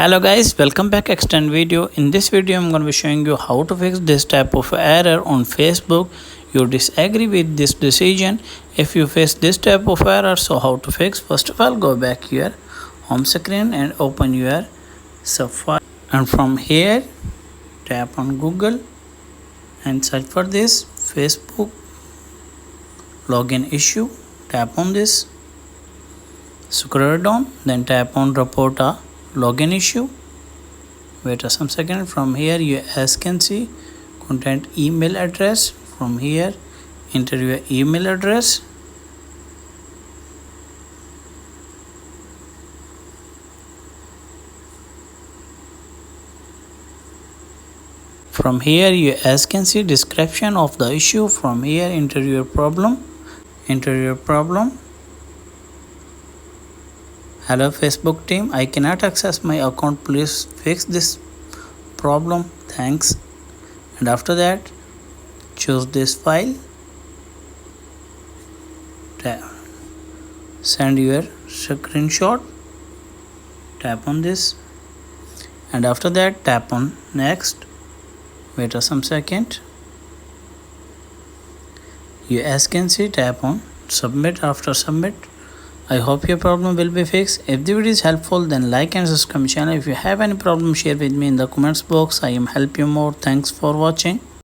Hello guys, welcome back extend video. In this video I'm going to be showing you how to fix this type of error on Facebook. You disagree with this decision. If you face this type of error, so how to fix? First of all, go back here home screen and open your Safari, and from here tap on Google and search for this Facebook login issue. Tap on this, scroll down, then tap on report a login issue. Wait some second. From here you as can see content email address. From here enter your email address. From here you as can see description of the issue. From here enter your problem. Hello Facebook team, I cannot access my account, please fix this problem, thanks. And after that choose this file, send your screenshot, tap on this, and after that tap on next. Wait some second. You as can see tap on submit. After submit, I hope your problem will be fixed. If the video is helpful, then like and subscribe my channel. If you have any problem, share with me in the comments box. I am help you more. Thanks for watching.